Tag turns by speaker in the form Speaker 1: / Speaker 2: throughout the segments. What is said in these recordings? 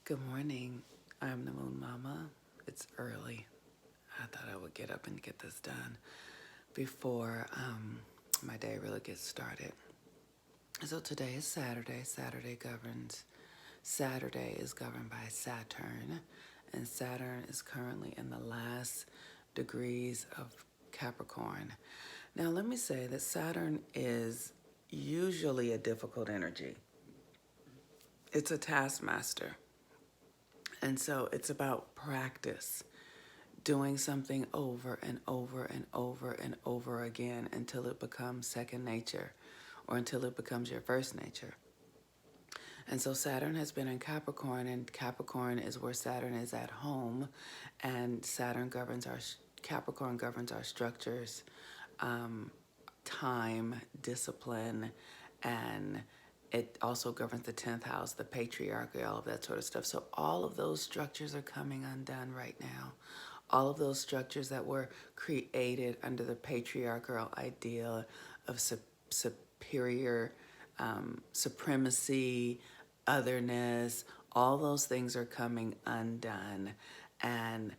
Speaker 1: Good morning. I'm the Moon Mama. It's early. I thought I would get up and get this done before my day really gets started. So today is Saturday. Saturday is governed by Saturn, and Saturn is currently in the last degrees of Capricorn. Now, let me say that Saturn is usually a difficult energy. It's a taskmaster. And so it's about practice, doing something over and over and over and over again until it becomes second nature or until it becomes your first nature. And so Saturn has been in Capricorn, and Capricorn is where Saturn is at home, and Capricorn governs our structures, time, discipline, and it also governs the 10th house, the patriarchy, all of that sort of stuff. So all of those structures are coming undone right now. All of those structures that were created under the patriarchal idea of superior supremacy, otherness, all those things are coming undone. And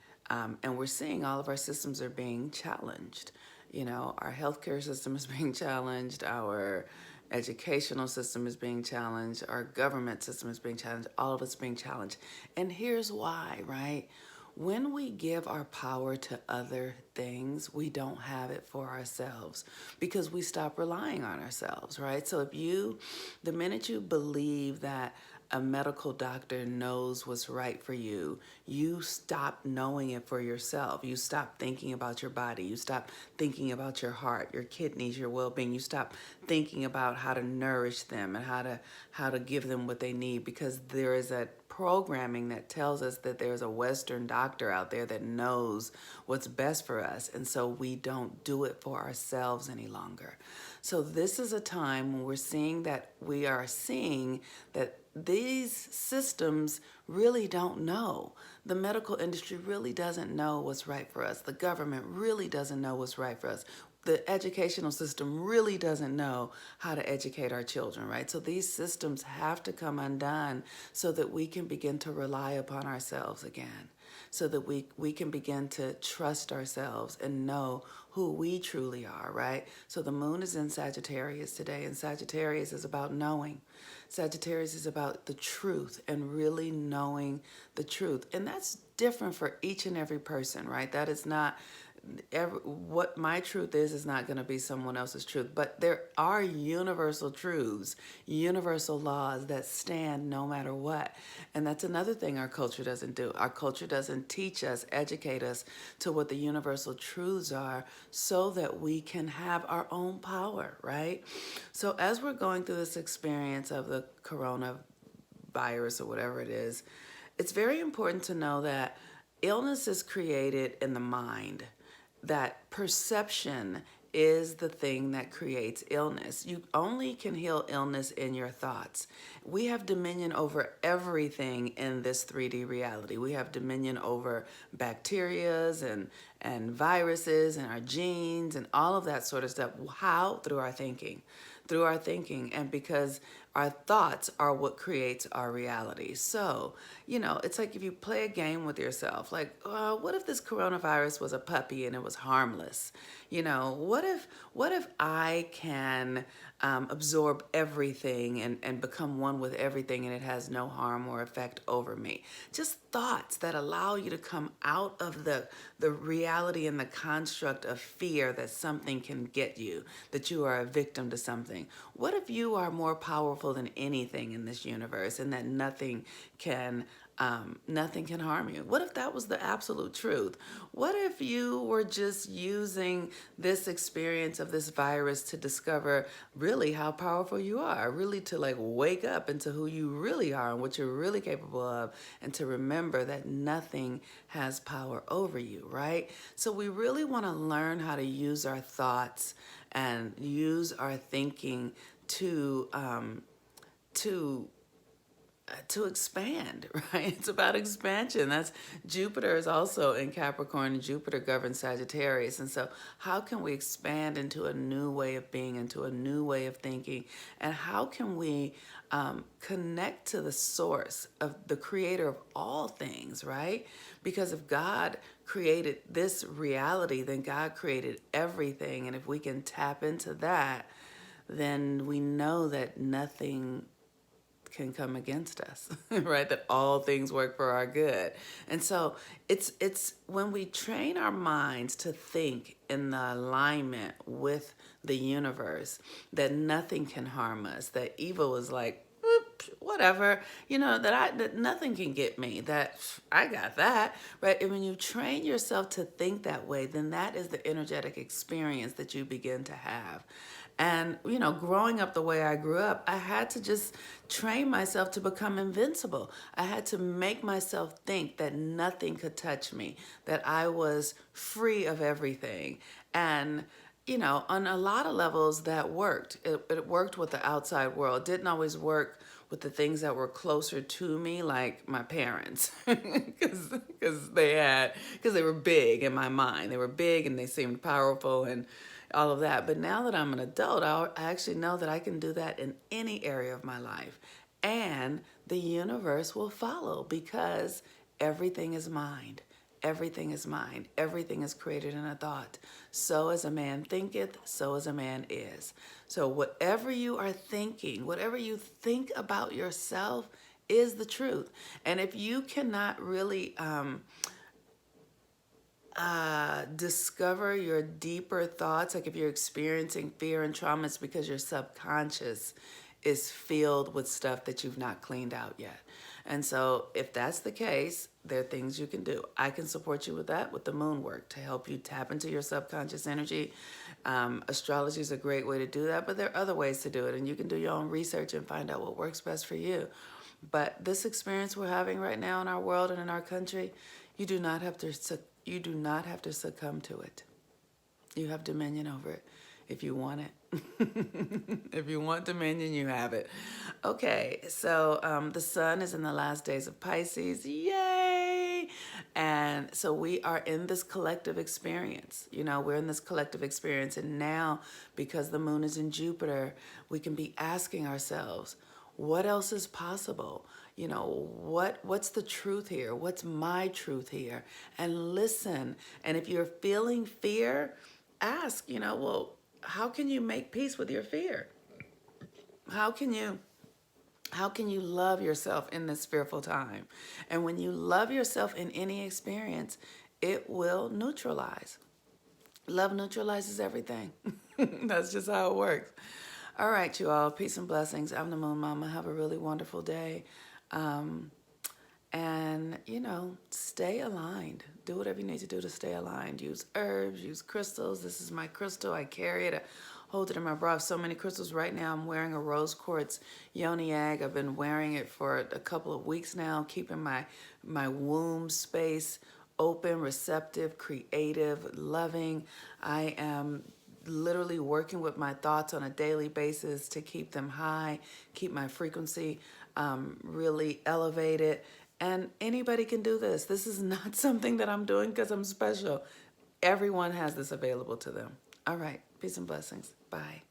Speaker 1: we're seeing all of our systems are being challenged. You know, our healthcare system is being challenged, our educational system is being challenged, our government system is being challenged, all of it's being challenged. And here's why, right? When we give our power to other things, we don't have it for ourselves because we stop relying on ourselves, right? So the minute you believe that a medical doctor knows what's right for you, you stop knowing it for yourself. You stop thinking about your body. You stop thinking about your heart, your kidneys, your well-being. You stop thinking about how to nourish them and how to give them what they need, because there is a programming that tells us that there's a Western doctor out there that knows what's best for us. And so we don't do it for ourselves any longer. So this is a time when we are seeing that these systems really don't know. The medical industry really doesn't know what's right for us. The government really doesn't know what's right for us. The educational system really doesn't know how to educate our children, right? So these systems have to come undone so that we can begin to rely upon ourselves again, so that we can begin to trust ourselves and know who we truly are, right? So the moon is in Sagittarius today, and Sagittarius is about knowing. Sagittarius is about the truth and really knowing the truth. And that's different for each and every person, right? That is not what my truth is not going to be someone else's truth, but there are universal truths, universal laws that stand no matter what. And that's another thing our culture doesn't do. Our culture doesn't teach us, educate us to what the universal truths are so that we can have our own power, right? So as we're going through this experience of the coronavirus or whatever it is, it's very important to know that illness is created in the mind, that perception is the thing that creates illness. You only can heal illness in your thoughts. We have dominion over everything in this 3D reality. We have dominion over bacterias and viruses and our genes and all of that sort of stuff. How? Through our thinking. Through our thinking, and because our thoughts are what creates our reality. So, you know, it's like if you play a game with yourself, like, what if this coronavirus was a puppy and it was harmless? You know, what if I can absorb everything and become one with everything and it has no harm or effect over me? Just thoughts that allow you to come out of the reality and the construct of fear that something can get you, that you are a victim to something. What if you are more powerful than anything in this universe and that nothing can harm you? What if that was the absolute truth? What if you were just using this experience of this virus to discover really how powerful you are, really to like wake up into who you really are and what you're really capable of, and to remember that nothing has power over you, right? So we really want to learn how to use our thoughts and use our thinking to to expand, right? It's about expansion. That's Jupiter is also in Capricorn, and Jupiter governs Sagittarius. And so, how can we expand into a new way of being, into a new way of thinking? And how can we connect to the source of the creator of all things, right? Because if God created this reality, then God created everything. And if we can tap into that, then we know that nothing can come against us, right? That all things work for our good. And so it's when we train our minds to think in the alignment with the universe that nothing can harm us, that evil is like, whatever, that nothing can get me, that I got that, right? And when you train yourself to think that way, then that is the energetic experience that you begin to have. And, growing up the way I grew up, I had to just train myself to become invincible. I had to make myself think that nothing could touch me, that I was free of everything. And, on a lot of levels that worked. It worked with the outside world. It didn't always work with the things that were closer to me, like my parents, because they were big in my mind. They were big and they seemed powerful and all of that. But now that I'm an adult, I actually know that I can do that in any area of my life. And the universe will follow because everything is mind. Everything is mind. Everything is created in a thought. So as a man thinketh, so as a man is. So whatever you are thinking, whatever you think about yourself is the truth. And if you cannot really discover your deeper thoughts, like if you're experiencing fear and trauma, it's because your subconscious is filled with stuff that you've not cleaned out yet. And so if that's the case, there are things you can do. I can support you with that, with the moon work, to help you tap into your subconscious energy. Astrology is a great way to do that, but there are other ways to do it, and you can do your own research and find out what works best for you. But this experience we're having right now in our world and in our country, you do not have to succumb to it. You have dominion over it if you want it. If you want dominion, you have it. Okay, so the sun is in the last days of Pisces. Yay! And so we are in this collective experience. We're in this collective experience. And now, because the moon is in Jupiter, we can be asking ourselves, what else is possible? What's the truth here? What's my truth here? And listen. And if you're feeling fear, ask, well, how can you make peace with your fear? How can you love yourself in this fearful time? And when you love yourself in any experience, it will neutralize. Love neutralizes everything. That's just how it works. All right, you all. Peace and blessings. I'm the Moon Mama. Have a really wonderful day. And, stay aligned. Do whatever you need to do to stay aligned. Use herbs, use crystals. This is my crystal. I carry it. I hold it in my bra. I have so many crystals. Right now I'm wearing a rose quartz yoni egg. I've been wearing it for a couple of weeks now, keeping my womb space open, receptive, creative, loving. I am literally working with my thoughts on a daily basis to keep them high, keep my frequency really elevated. And anybody can do this. This is not something that I'm doing because I'm special. Everyone has this available to them. All right. Peace and blessings. Bye.